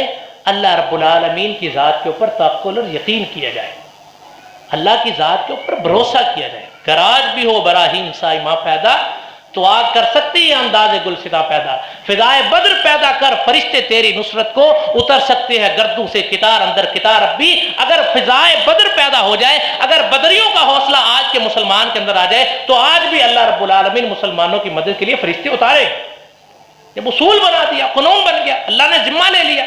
اللہ رب العالمین کی ذات کے اوپر توکل اور یقین کیا جائے، اللہ کی ذات کے اوپر بھروسہ کیا جائے۔ گراج بھی ہو براہیم سائمہ پیدا تو آگ کر سکتی ہے انداز گلستہ پیدا، فضائے بدر پیدا کر فرشتے تیری نصرت کو اتر سکتے ہیں گردوں سے کتار اندر کتار اب بھی۔ اگر فضائے بدر پیدا ہو جائے، اگر بدریوں کا حوصلہ آج کے مسلمان کے اندر آ جائے تو آج بھی اللہ رب العالمین مسلمانوں کی مدد کے لیے فرشتے اتارے۔ جب اصول بنا دیا، قانون بن گیا، اللہ نے ذمہ لے لیا۔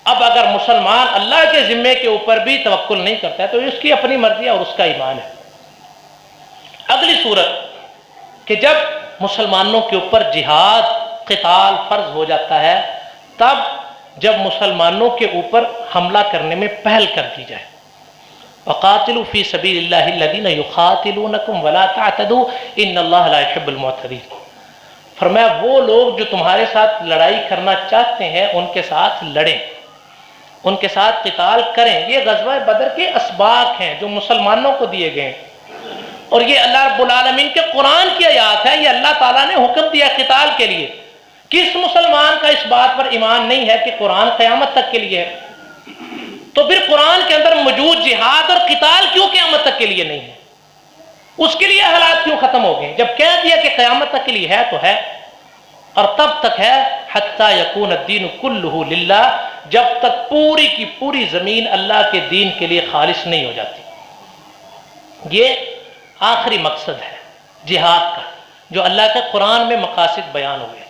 اب اگر مسلمان اللہ کے ذمے کے اوپر بھی توکل نہیں کرتا ہے تو اس کی اپنی مرضی ہے اور اس کا ایمان ہے۔ اگلی صورت کہ جب مسلمانوں کے اوپر جہاد قتال فرض ہو جاتا ہے تب جب مسلمانوں کے اوپر حملہ کرنے میں پہل کر دی جائے۔ وَقَاتِلُوا فِي سَبِيلِ اللَّهِ الَّذِينَ يُقَاتِلُونَكُمْ وَلَا تَعْتَدُوا إِنَّ اللَّهَ لَا يُحِبُّ الْمُعْتَدِينَ۔ فرمایا وہ لوگ جو تمہارے ساتھ لڑائی کرنا چاہتے ہیں ان کے ساتھ لڑیں، ان کے ساتھ قتال کریں۔ یہ غزوہ بدر کے اسباق ہیں جو مسلمانوں کو دیے گئے ہیں، اور یہ اللہ رب العالمین کے قرآن کی آیات ہے، یہ اللہ تعالیٰ نے حکم دیا قتال کے لیے۔ کس مسلمان کا اس بات پر ایمان نہیں ہے کہ قرآن قیامت تک کے لیے ہے؟ تو پھر قرآن کے اندر موجود جہاد اور قتال کیوں قیامت تک کے لیے نہیں ہے؟ اس کے لیے حالات کیوں ختم ہو گئے؟ جب کہہ دیا کہ قیامت تک کے لیے ہے تو ہے، اور تب تک ہے حتی یکون الدین کلہ للہ، جب تک پوری کی پوری زمین اللہ کے دین کے لیے خالص نہیں ہو جاتی۔ یہ آخری مقصد ہے جہاد کا جو اللہ کے قرآن میں مقاصد بیان ہوئے۔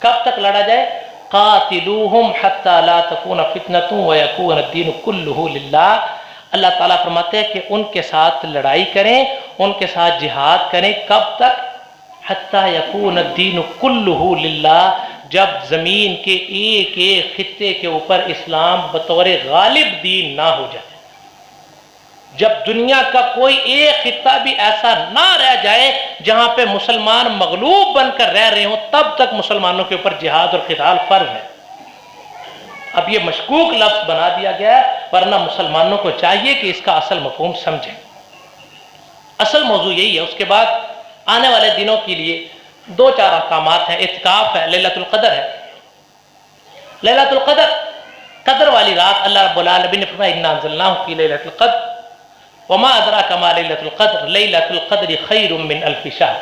کب تک لڑا جائے؟ قاتلوہم حتی لا تکون فتنۃ ویکون الدین کلہ للہ۔ اللہ تعالیٰ فرماتے ہیں کہ ان کے ساتھ لڑائی کریں، ان کے ساتھ جہاد کریں۔ کب تک؟ حتی یکون الدین کلہ للہ، جب زمین کے ایک ایک خطے کے اوپر اسلام بطور غالب دین نہ ہو جائے، جب دنیا کا کوئی ایک خطہ بھی ایسا نہ رہ جائے جہاں پہ مسلمان مغلوب بن کر رہ رہے ہوں، تب تک مسلمانوں کے اوپر جہاد اور قتال فرض ہے۔ اب یہ مشکوک لفظ بنا دیا گیا ہے، ورنہ مسلمانوں کو چاہیے کہ اس کا اصل مفہوم سمجھیں۔ اصل موضوع یہی ہے. اس کے بعد آنے والے دنوں کے لیے 2-4 احکامات ہیں. اعتکاف ہے, لیلۃ القدر ہے. لیلۃ القدر, قدر والی رات. اللہ رب العالمین نے فرمایا انا انزلناہ فی لیلۃ القدر وما ادراک ما لیلۃ القدر لیلۃ القدر خیر من الف شہر.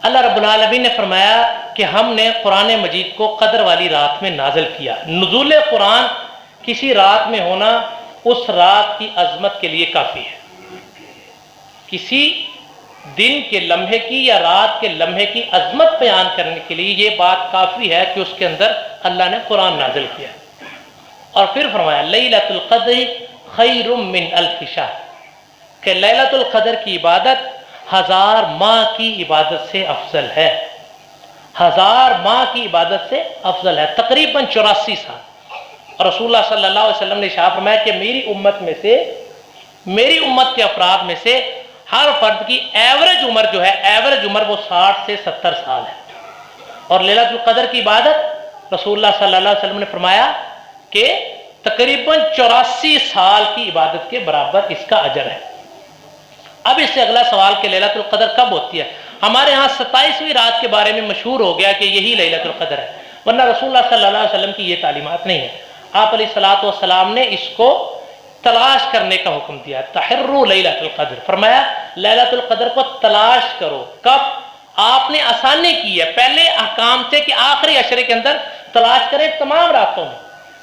اللہ رب العالمین نے فرمایا کہ ہم نے قرآن مجید کو قدر والی رات میں نازل کیا. نزول قرآن کسی رات میں ہونا اس رات کی عظمت کے لیے کافی ہے. کسی دن کے لمحے کی یا رات کے لمحے کی عظمت بیان کرنے کے لیے یہ بات کافی ہے کہ اس کے اندر اللہ نے قرآن نازل کیا. اور پھر فرمایا لیلۃ القدر خیر من الف شہر, کہ لیلۃ القدر کی عبادت 1000 ماہ کی عبادت سے افضل ہے. 1000 ماہ کی عبادت سے افضل ہے, تقریباً 84 سال. اور رسول اللہ صلی اللہ علیہ وسلم نے ارشاد فرمایا کہ میری امت کے افراد میں سے ہر فرد کی ایوریج عمر جو ہے, ایوریج عمر وہ 60 سے 70 سال ہے. اور لیلۃ القدر کی عبادت رسول اللہ صلی اللہ علیہ وسلم نے فرمایا کہ تقریباً 84 سال کی عبادت کے برابر اس کا اجر ہے. اب اس سے اگلا سوال کہ لیلۃ القدر کب ہوتی ہے؟ ہمارے ہاں 27ویں رات کے بارے میں مشہور ہو گیا کہ یہی لیلۃ القدر ہے, ورنہ رسول اللہ صلی اللہ علیہ وسلم کی یہ تعلیمات نہیں ہے. آپ علیہ الصلوۃ والسلام نے اس کو تلاش کرنے کا حکم دیا. تحروا لیلۃ القدر, فرمایا لیلۃ القدر کو تلاش کرو. کب؟ آپ نے آسانی کی ہے. پہلے احکام تھے کہ آخری عشرے کے اندر تلاش کریں تمام راتوں میں,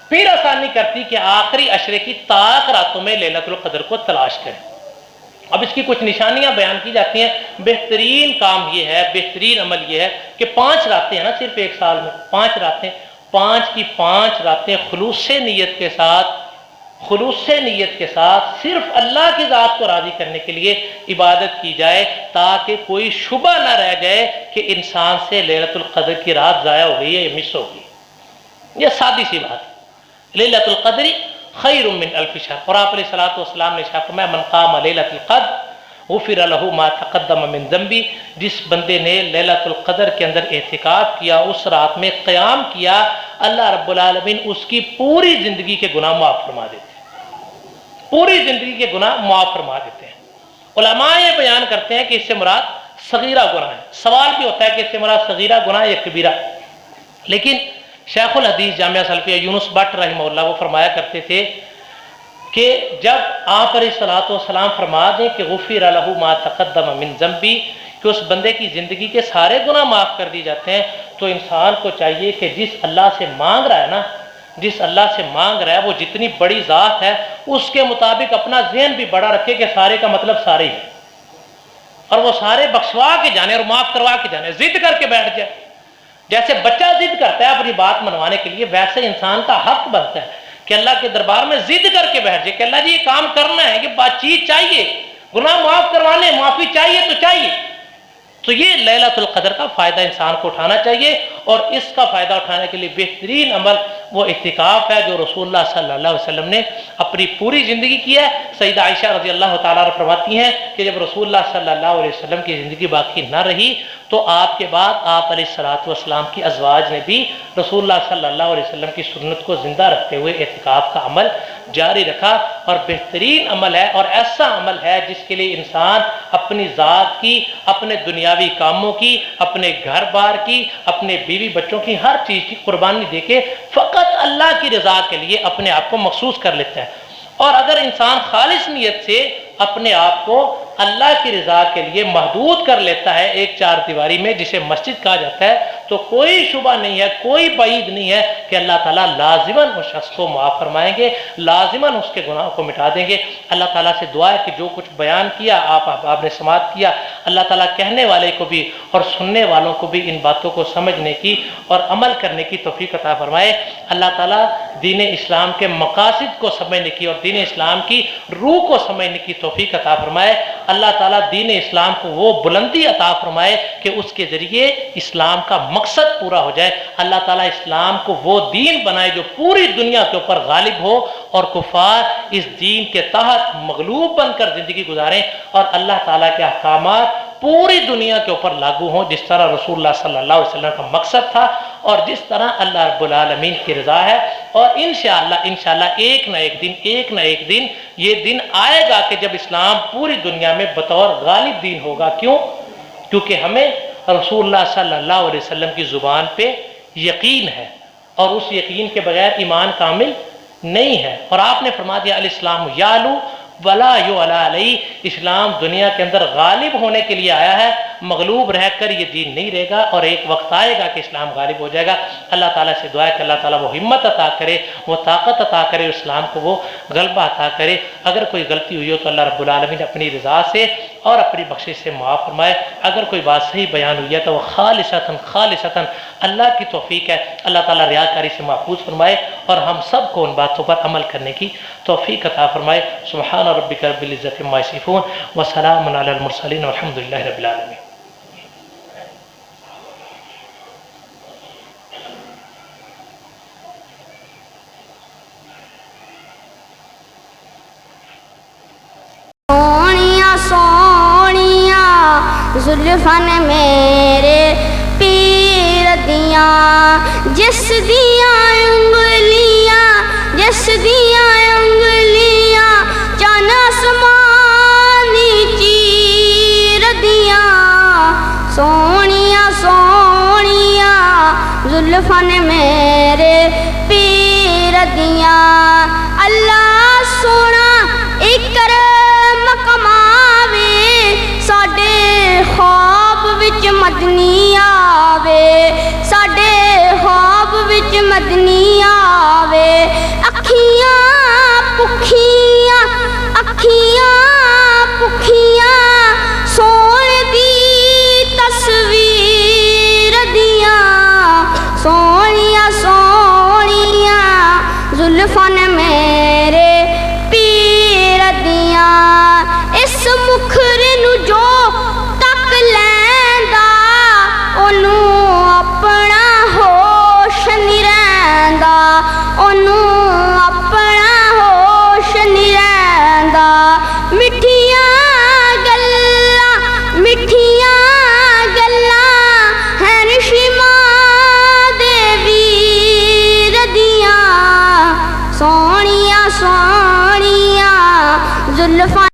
پھر آسانی کرتی کہ آخری عشرے کی طاق راتوں میں لیلۃ القدر کو تلاش کریں. اب اس کی کچھ نشانیاں بیان کی جاتی ہیں. بہترین کام یہ ہے, بہترین عمل یہ ہے کہ 5 راتیں ہیں نا صرف ایک سال میں, 5 راتیں, 5 کی 5 راتیں خلوص نیت کے ساتھ صرف اللہ کی ذات کو راضی کرنے کے لیے عبادت کی جائے, تاکہ کوئی شبہ نہ رہ جائے کہ انسان سے لیلۃ القدر کی رات ضائع ہو گئی ہے یا مس ہو گئی. یہ سادی سی بات ہے. لیلۃ القدر خیر من الف شہر. اور آپ علیہ الصلوۃ والسلام نے ارشاد فرمایا من قام لیلۃ القدر غفر له ما تقدم من ذنبی, جس بندے نے لیلۃ القدر کے اندر اعتکاف کیا, اس رات میں قیام کیا, اللہ رب العالمین اس کی پوری زندگی کے گناہ معاف فرما دیتے ہیں. پوری زندگی کے گناہ معاف فرما دیتے ہیں. علماء یہ بیان کرتے ہیں کہ اس سے مراد صغیرہ گناہ ہے. سوال بھی ہوتا ہے کہ اس سے مراد صغیرہ گناہ یا کبیرہ, لیکن شیخ الحدیث جامعہ سلفیہ یونس بٹ رحمہ اللہ وہ فرمایا کرتے تھے کہ جب آپ علیہ الصلوۃ والسلام فرما دیں کہ غفر له ما تقدم من ذنبی, کہ اس بندے کی زندگی کے سارے گناہ معاف کر دی جاتے ہیں, تو انسان کو چاہیے کہ جس اللہ سے مانگ رہا ہے نا, جس اللہ سے مانگ رہا ہے وہ جتنی بڑی ذات ہے اس کے مطابق اپنا ذہن بھی بڑا رکھے کہ سارے کا مطلب سارے ہی ہے, اور وہ سارے بخشوا کے جانے اور معاف کروا کے جانے. ضد کر کے بیٹھ جائے, جیسے بچہ ضد کرتا ہے اپنی بات منوانے کے لیے, ویسے انسان کا حق بنتا ہے کہ اللہ کے دربار میں ضد کر کے بیٹھ جائے کہ اللہ جی یہ کام کرنا ہے, یہ بات چیز چاہیے, گناہ معاف کروانے, معافی چاہیے تو چاہیے. تو یہ لیلۃ القدر کا فائدہ انسان کو اٹھانا چاہیے, اور اس کا فائدہ اٹھانے کے لیے بہترین عمل وہ اعتکاف ہے جو رسول اللہ صلی اللہ علیہ وسلم نے اپنی پوری زندگی کی ہے. سیدہ عائشہ رضی اللہ تعالیٰ عنہ فرماتی ہیں کہ جب رسول اللہ صلی اللہ علیہ وسلم کی زندگی باقی نہ رہی تو آپ کے بعد آپ علیہ الصلوۃ والسلام کی ازواج نے بھی رسول اللہ صلی اللہ علیہ وسلم کی سنت کو زندہ رکھتے ہوئے اعتکاف کا عمل جاری رکھا. اور بہترین عمل ہے اور ایسا عمل ہے جس کے لیے انسان اپنی ذات کی, اپنے دنیاوی کاموں کی, اپنے گھر بار کی, اپنے بیوی بچوں کی, ہر چیز کی قربانی دے کے فقط اللہ کی رضا کے لیے اپنے آپ کو مخصوص کر لیتا ہے. اور اگر انسان خالص نیت سے اپنے آپ کو اللہ کی رضا کے لیے محدود کر لیتا ہے ایک چار دیواری میں جسے مسجد کہا جاتا ہے, تو کوئی شبہ نہیں ہے, کوئی بعید نہیں ہے کہ اللہ تعالیٰ لازماً اس شخص کو معاف فرمائیں گے, لازماً اس کے گناہوں کو مٹا دیں گے. اللہ تعالیٰ سے دعا ہے کہ جو کچھ بیان کیا آپ نے سماعت کیا, اللہ تعالیٰ کہنے والے کو بھی اور سننے والوں کو بھی ان باتوں کو سمجھنے کی اور عمل کرنے کی توفیق عطا فرمائے. اللہ تعالیٰ دین اسلام کے مقاصد کو سمجھنے کی اور دین اسلام کی روح کو سمجھنے کی توفیق عطا فرمائے. اللہ تعالیٰ دین اسلام کو وہ بلندی عطا فرمائے کہ اس کے ذریعے اسلام کا مقصد پورا ہو جائے. اللہ تعالیٰ اسلام کو وہ دین بنائے جو پوری دنیا کے اوپر غالب ہو اور کفار اس دین کے تحت مغلوب بن کر زندگی گزاریں, اور اللہ تعالیٰ کے احکامات پوری دنیا کے اوپر لاگو ہوں جس طرح رسول اللہ صلی اللہ علیہ وسلم کا مقصد تھا اور جس طرح اللہ رب العالمین کی رضا ہے. اور انشاءاللہ ایک نہ ایک دن یہ دن آئے گا کہ جب اسلام پوری دنیا میں بطور غالب دین ہوگا. کیوں؟ کیونکہ ہمیں رسول اللہ صلی اللہ علیہ وسلم کی زبان پہ یقین ہے، اور اس یقین کے بغیر ایمان کامل نہیں ہے. اور آپ نے فرما دیا الاسلام یعلو ولا یعلی علیہ، اسلام دنیا کے اندر غالب ہونے کے لیے آیا ہے، مغلوب رہ کر یہ دین نہیں رہے گا. اور ایک وقت آئے گا کہ اسلام غالب ہو جائے گا. اللہ تعالیٰ سے دعا ہے کہ اللہ تعالیٰ وہ ہمت عطا کرے، وہ طاقت عطا کرے، اسلام کو وہ غلبہ عطا کرے. اگر کوئی غلطی ہوئی ہو تو اللہ رب العالمین اپنی رضا سے اور اپنی بخشش سے معاف فرمائے. اگر کوئی بات صحیح بیان ہوئی ہے تو وہ خالصتاً اللہ کی توفیق ہے. اللہ تعالیٰ ریاکاری سے محفوظ فرمائے اور ہم سب کو ان باتوں پر عمل کرنے کی توفیق عطا فرمائے. سبحان ربک رب العزت عما یصفون وسلام علی المرسلین والحمد للہ رب العالمین. سونیاں زلفاں نے میرے پیر دیاں، جس دیاں انگلیاں چن آسمانی چیر دیاں. سونیاں زلفاں نے میرے پیر دیاں. اللہ سونا اکرم کماوے، ساڈے خواب وچ مدنی آوے، ساڈے خواب وچ مدنی آوے. اکھیاں سون دی تصویر دیاں. سونیاں زلفاں نے میرے پیر دیاں. اس مکھر نو جو تک لیندا اونوں اپنا ہوش نہیں رہندا، اونوں اپنا ہوش نہیں رہندا. مٹھیاں گلاں ہیں شمع دے ویر دیاں. سونیاں زلفاں